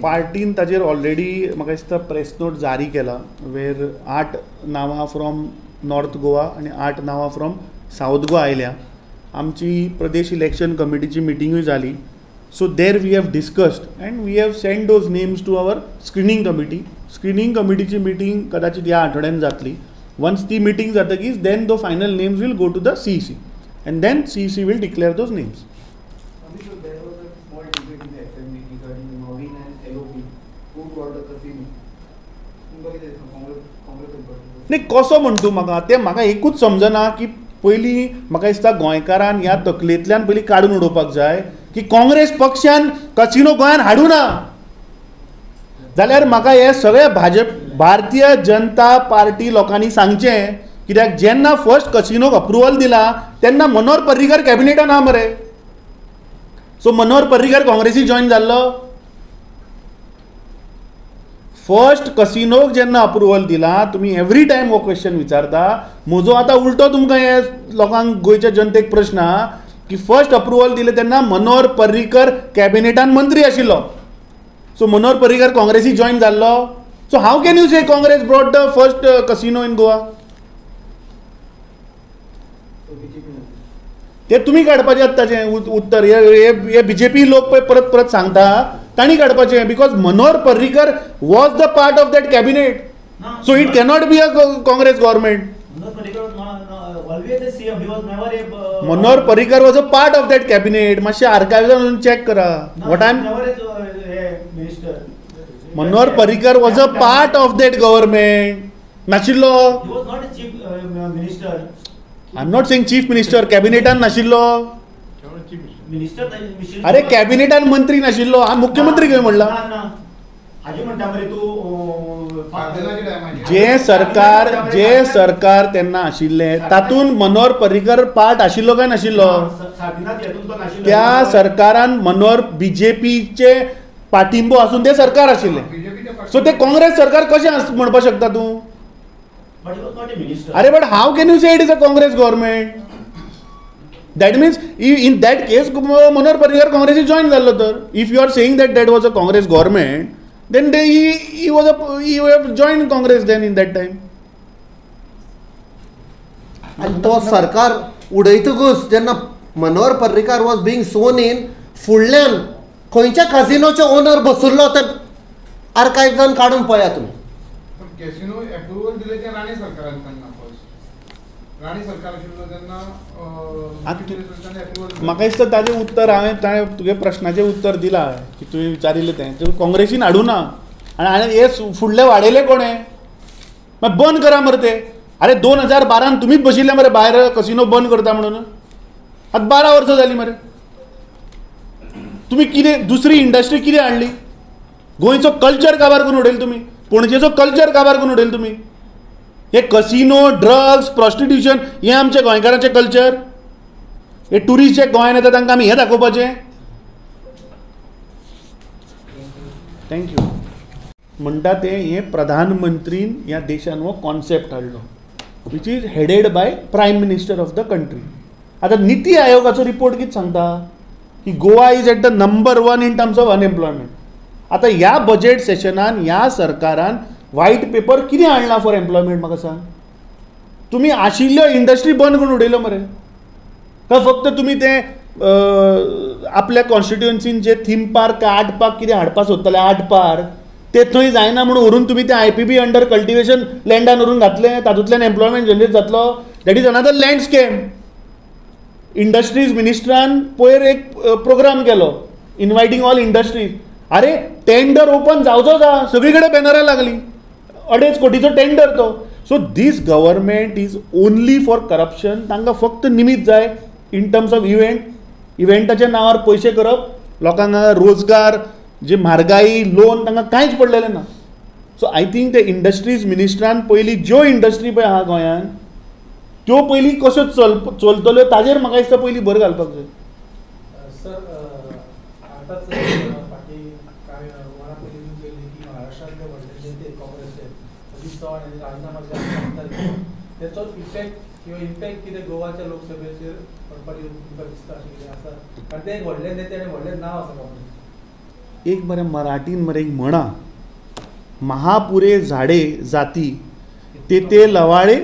पार्टीन ताजेर ऑलरेडी म्हाका दिसता प्रेस नोट जारी केला, वेर 8 नांवां फ्रॉम नॉर्थ गोवा आनी 8 नांवां फ्रॉम सावथ गोवा आयल्या. आमची प्रदेश इलेक्शन कमिटीची मिटिंगूय जाली. So there we have discussed and we have send those names to our screening committee. Screening कमिटीची मिटींग कदाचित ह्या आठवड्यान जातली. वन्स ती मिटींग जातकीच then the final names will go to the CEC and then CEC will declare those names. नाही कसो म्हणतो म्हाका ते म्हाका एकूच समजना की पयलीं म्हाका दिसता गोंयकारान ह्या तकलेंतल्यान पयलीं काडून उडोवपाक जाय की काँग्रेस पक्षान कसिनो गोंयांत हाडूं ना जाल्यार म्हाका हे सगळे भारतीय जनता पार्टी लोकांनी सांगचें. कित्याक जेन्ना फर्स्ट कसिनोक अप्रुवल दिला तेन्ना मनोहर पर्रीकर कॅबिनेटान आहा मरे. सो मनोहर पर्रीकर काँग्रेसी जॉयन जाल्लो. फर्स्ट कसिनोक जेन्ना अप्रुवल दिला तुमी एवरी टायम हो क्वेश्चन विचारता. म्हजो आतां उलटो तुमकां हे लोकांक गोंयच्या जनतेक प्रश्न आहा की फर्स्ट अप्रुवल दिले तेन्ना मनोहर पर्रीकर कॅबिनेटान मंत्री आशिल्लो. सो मनोहर पर्रीकर काँग्रेसी जॉयन जाल्लो. So how can you say Congress brought the first casino in Goa. ते तुमी काडपाचें ताचें उत्तर. हे BJP लोक पळय परत परत सांगता तांणी काडपाचें. Because Manohar Parrikar was the part of that cabinet. So it cannot be a Congress government. Manohar Parrikar was a part of that cabinet. मातशें आर्कायव्जान चॅक करा. What I am Manohar Parrikar was a part of that government. नाशिल्लो. I am not saying chief minister. कॅबिनेटान नाशिल्लो. अरे कॅबिनेटान मंत्री नाशिल्लो. हा मुख्यमंत्री खंय म्हणला. जे सरकार तेन्ना आशिल्लें तातूंत मनोहर पर्रीकर पार्ट आशिल्लो काय नाशिल्लो. त्या सरकारान मनोहर BJPचे पाठिंबो आसून ते सरकार आशिल्लें. सो ते काँग्रेस सरकार कशें म्हणपाक शकता तूं. अरे but how can you say it is a Congress government. That means in that case Manohar Parrikar काँग्रेसी जॉईन जाल्लो. तर if you are saying that was a Congress government then he have join Congress then in that time. आनी तो सरकार उडयतकूच जेन्ना Manohar Parrikar was being sworn in फुडल्यान खंयच्या कसिनोचे ओनर बसुल्लो ते आर्कायव्जान काडून पळया तुमी. कॅसिनो अप्रुवल दिले ते राणे सरकारान तेन्ना फर्स्ट राणे सरकार आशिल्लो तेन्ना म्हाका दिसता ताजें उत्तर हांवें तुगे प्रश्नाचें उत्तर दिलां की तुवें विचारिल्लें तें काँग्रेसीन हाडूं ना. आनी हे फुडले वाडयले कोणें. मागीर बंद करा मरे ते. अरे 2012 तुमीच बशिल्ले मरे भायर कसिनो बंद करता म्हणून. आतां 12 वर्सां जालीं मरे. तुमी कितें दुसरी इंडस्ट्री कितें हाडली. गोंयचो कल्चर काबार करून उडयलो तुमी. पणजेचो कल्चर काबार करून उडयलो तुमी. हे कसिनो ड्रग्स प्रॉस्टिट्यूशन हे आमचे गोंयकारांचे कल्चर. हे टुरिस्ट जे गोंयांत येता तांकां आमी हें दाखोवपाचें. थँक्यू. म्हणटा ते हे प्रधानमंत्रीन ह्या देशान हो कॉन्सेप्ट हाडलो which is headed by prime minister of the country. आतां निती आयोगाचो रिपोर्ट कितें सांगता की Goa is at the number 1 in terms of unemployment. आतां ह्या बजेट सेशनान ह्या सरकारान व्हाईट पेपर कितें हाडला फॉर एम्प्लॉयमेंट म्हाका सांग. तुमी आशिल्ल्यो इंडस्ट्री बंद करून उडयलो मरे. काय फक्त तुमी ते आपल्या कॉन्स्टिट्युएन्सीन जे थीम पार्क आर्ट पार्क कितें हाडपाक सोदताले आर्ट पार्क ते थंय जायना म्हणून व्हरून तुमी ते IPB अंडर कल्टिवेशन लँडान व्हरून घातले. तातूंतल्यान एम्प्लॉयमेंट जनरेट जातलो. That is another land scam. Industries मिनिस्ट्रान पयर एक प्रोग्राम केलो इनवायटींग ऑल इंडस्ट्रीज. अरे टेंडर ओपन जावचो जा. सगळीकडे बॅनरां लागली. 2.5 कोटीचो टेंडर तो. So this government is only for corruption. तांकां फक्त निमित्त जाय इन टर्म्स ऑफ इव्हेंटाच्या नांवार पयशे करप. लोकांक रोजगार जे म्हारगाई लोन तांकां कांयच पडलेलें ना. सो आय थिंक ते इंडस्ट्रीज मिनिस्ट्रान पयलीं ज्यो इंडस्ट्री पळय आहा गोंयांत त्यो पयलीं कश्यो चलतल्यो ताजेर म्हाका दिसता पयलीं भर घालपाक जाय. सर आतांच फाटीं कांय वरां पयलीं न्यूज येयल्ली की महाराष्ट्रांतले व्हडले नेते काँग्रेसचे अजीत चव्हाण हांणी राजिनामा दिलो. तेचो इफेक्ट किंवा इम्पॅक्ट कितें गोवाच्या लोकसभेचेर पडपाक तुमकां दिसता अशें कितें आसा. कारण ते एक व्हडले नेते आनी व्हडलें नांव आसा काँग्रेस. एक बरें मराठीन मरे एक म्हणा, महापुरे झाडे जाती ते लवाळे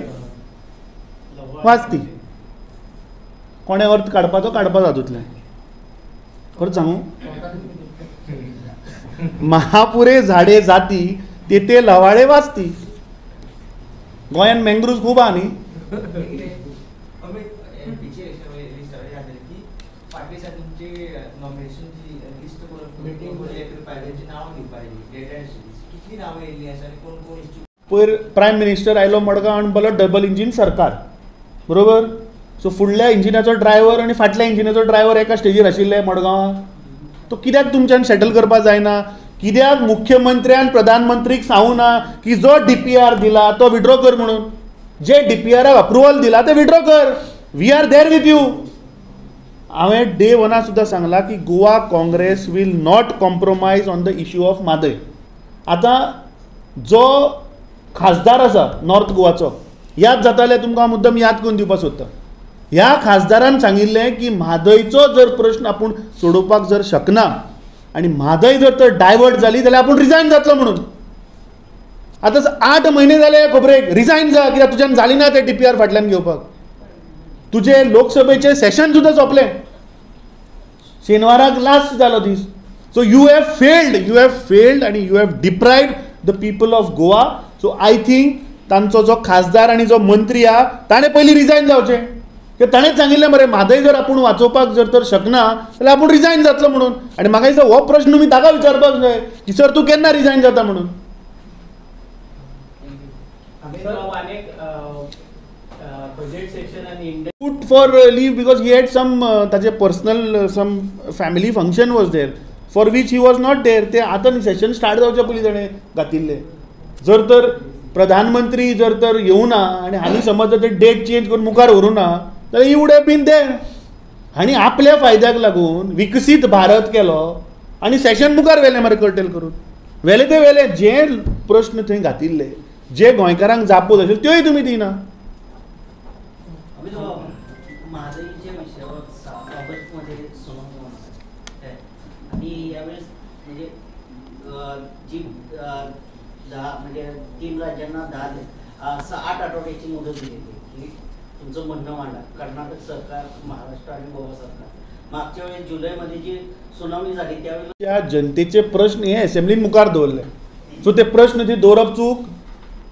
वाचती. कोणे अर्थ काडपाचो काडपाक हातूंतल्यान खरें सांगू, महापुरे झाडे जाती ते लवाळे वाचती. गोंयान मँग्रुव्ज खूब आहा न्ही. पयर प्रायम मिनिस्टर आयलो मडगांव आनी बोलो डबल इंजीन सरकार, बरोबर. सो फुडल्या इंजिनाचो ड्रायव्हर आनी फाटल्या इंजिनाचो ड्रायव्हर एका स्टेजीर आशिल्ले मडगांवां. तो कित्याक तुमच्यान सेटल करपाक जायना? कित्याक मुख्यमंत्र्यान प्रधानमंत्रीक सांगूं ना की जो DPR दिला तो विड्रॉ कर म्हणून. जे DPRक अप्रुवल दिला ते विड्रॉ कर. We are there with you. हांवें डे 1 सुद्दां सांगलां की Goa Congress will not compromise on the issue of Mhadei. आतां जो खासदार आसा नॉर्थ गोवाचो, याद जाता जाल्यार तुमकां हांव मुद्दम याद करून दिवपाक सोदतां. ह्या खासदारान सांगिल्लें की म्हादयचो जर प्रश्न आपूण सोडोवपाक जर शकना आनी म्हादय जर तर डायवर्ट जाली जाल्यार आपूण रिजायन जातलो म्हणून. आतां 8 म्हयने जाले खबरेक, रिजायन जा, कित्याक तुज्यान जाली ना ते DPR फाटल्यान घेवपाक. तुजे लोकसभेचें सेशन सुद्दां सोंपलें, शेनवाराक लास्ट जालो दीस. सो यू हॅव फेल्ड आनी you have deprived the people of Goa. So I think तांचो जो खासदार आनी जो मंत्री आहा ताणें पयलीं रिजायन जावचें. ताणेंच सांगिल्लें मरे म्हादय जर आपूण वाचोवपाक जर तर शकना जाल्यार आपूण रिजायन जातलो म्हणून. आनी म्हाका दिसता हो प्रश्न तुमी ताका विचारपाक जाय की सर तूं केन्ना रिजायन जाता म्हणून. Put for leave because he had some ताचे personal some family function was there for which he was not there. ते आतां सेशन स्टार्ट जावचे पयलीं ताणें घातिल्लें. जर तर प्रधानमंत्री जर तर येवना आनी हांणी समज जर ते डेट चेंज करून मुखार व्हरूं ना जाल्यार he would have been there. हांणी आपल्या फायद्याक लागून विकसीत भारत केलो आनी सेशन मुखार व्हेलें मरे कर्टेल करून. व्हेले ते व्हेले. जे प्रश्न थंय घातिल्ले, जे गोंयकारांक जापो आशिल्ले त्योय तुमी दिना. महादयीच्या विषयावर बाबतमध्ये आणि यावेळेस म्हणजे जी 10 म्हणजे 3 राज्यांना 8 आठवड्याची मुदत दिली होती की तुमचं म्हणणं मांडा. कर्नाटक सरकार, महाराष्ट्र आणि गोवा सरकार मागच्या वेळेस जुलैमध्ये जी सुनावणी झाली त्यावेळेस त्या जनतेचे प्रश्न हे असेंब्लीन मुखार दवरले. सो ते प्रश्न ती दवरप चूक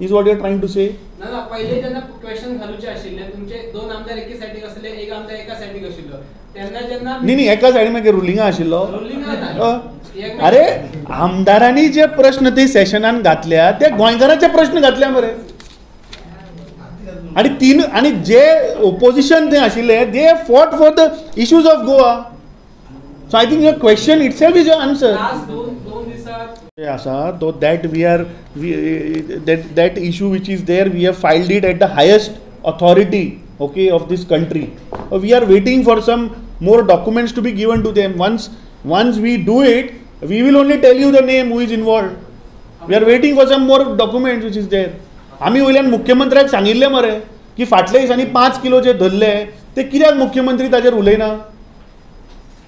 is what you are trying to say. ना पहिले त्यांना क्वेश्चन घालूचे आशिल्ले. तुमचे 2 आमदार एके सायडीक आसले, एक आमदार एका सायडीक आशिल्लो. त्यांना जेन्ना न्ही एका सायडीन मागीर रुलिंगा आशिल्लो. रुलिंग अरे आमदारांनी जे प्रश्न ते सेशनान घातल्या ते गोंयकारांचे प्रश्न घातल्या मरे. आणि जे ओपोजिशन थंय आशिल्ले they fought for the issues of Goa. So I think your question itself is your answer. आसा तो that we are that issue which is there, we have filed it at the highest authority, okay, of this country. We are waiting for some more documents to be given to them. Once we do it, we will only tell you the name who is involved. We are waiting for some more documents which is there. आम्ही वयल्यान मुख्यमंत्र्याक सांगिल्लें मरे की फाटल्या दिसांनी 5 kilo जे धरले ते कित्याक मुख्यमंत्री ताजेर उलयना.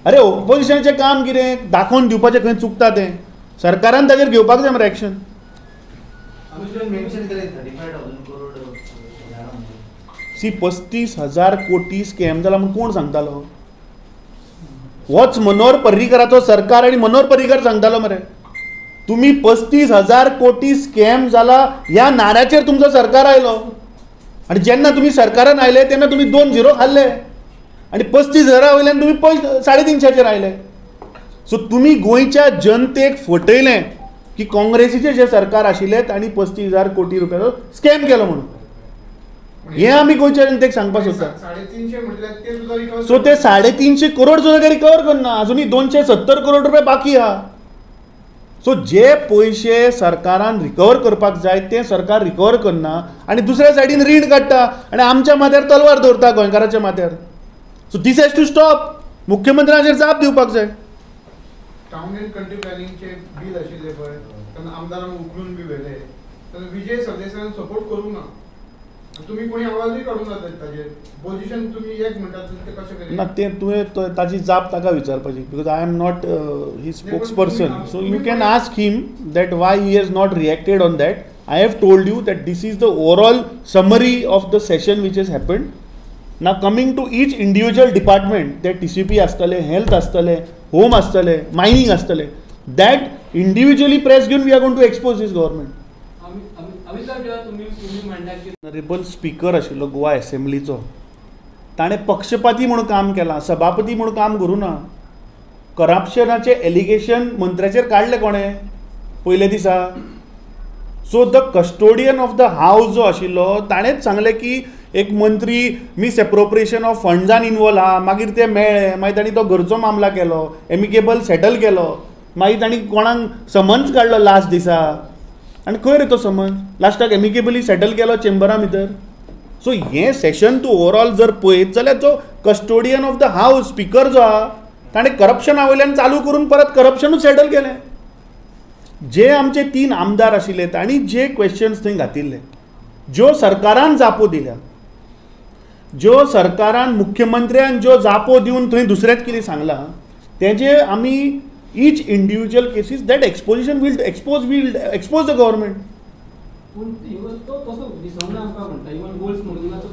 अरे ओपोजिशनाचें काम कितें? दाखोवन दिवपाचें खंय चुकता तें. सरकारान ताजेर घेवपाक जाय मरे एक्शन. सी 35,000 कोटी स्कॅम जाला म्हूण कोण सांगतालो? होच मनोहर पर्रीकराचो सरकार आनी मनोहर पर्रीकर सांगतालो मरे. तुम्ही 35,000 कोटी स्कॅम जाला ह्या नाऱ्याचेर तुमचो सरकार आयलो आनी जेन्ना तुमी सरकारान आयले तेन्ना तुमी 2-0 खाल्ले आनी 35,000 वयल्यान तुमी 350 आयले. सो तुमी गोंयच्या जनतेक फटयलें की काँग्रेसीचे जे सरकार आशिल्ले तांणी 35,000 कोटी रुपयाचो स्कॅम केलो म्हणून. हे आमी गोंयच्या जनतेक सांगपाक सोदता. 350 म्हटल्यार ते सुद्दां रिकवर. सो ते 350 करोड सुद्दां रिकवर करना. अजुनी 270 करोड रुपया बाकी आहा. सो जे पयशे सरकारान रिकवर करपाक जाय ते सरकार रिकवर करना आनी दुसऱ्या सायडीन रीण काडटा आनी आमच्या माथ्यार तलवार दवरता गोंयकाराच्या माथ्यार. So this has to stop. मुख्यमंत्र्याचेर जाप दिवपाक जाय. टाउन एंड कंट्री प्लॅनिंगचे बील आशिल्ले पळय तेन्ना आमदारांक उखलून बी व्हेले तेन्ना विजय सरदेसायान सपोर्ट करूं ना. तुम्ही कोणी आवाजूय काढून जातात ताजेर पोझिशन तुम्ही एक म्हणटात ते कशें करेन ना ते तुवें ताची जाप ताका विचारपाची because I am not he spokesperson so you can ask him that why he has not reacted on that I have told you that this is the overall summary of the session which has happened. Now coming to each individual department, that TCP astale, health astale, home astale, mining astale, that individually press given we are going to expose this government. Amitabh जेव्हा तुम्ही म्हणता की honourable speaker आशिल्लो गोवा असेंब्लीचो ताणें पक्षपाती म्हणून काम केलां सभापती म्हणून काम करूं ना करप्शनाचे एलिगेशन मंत्र्याचेर काडले कोणें पयले दिसा so the custodian of the हावस जो आशिल्लो ताणेंच सांगलें की एक मंत्री मिस एप्रोप्रिएशन ऑफ फंड्सान इनवॉल्व आहा मागीर ते मेळ्ळे मागीर तांणी तो घरचो मामला केलो एमिकेबल सेटल केलो मागीर तांणी कोणाक समन्स काडलो लास्ट दिसा आनी खंय रे तो समन्स लास्टाक एमिकेबली सेटल केलो चेंबरा भितर सो हें सेशन तूं ओवरऑल जर पळयत जाल्यार जो कस्टोडियन ऑफ द हावस स्पीकर जो आहा ताणें करप्शना वयल्यान चालू करून परत करप्शनूच सेटल केलें जे आमचे 3 आमदार आशिल्ले तांणी जे क्वेश्चन्स थंय घातिल्ले ज्यो सरकारान जापो दिल्या ज्यो सरकारान मुख्यमंत्र्यान ज्यो जापो दिवन थंय दुसऱ्याच कितें सांगलां तेजे आमी ईच individual cases that exposition will expose the government पूण तो तसो दिसना आमकां म्हणटा इवन गोल्स मोडूनाचो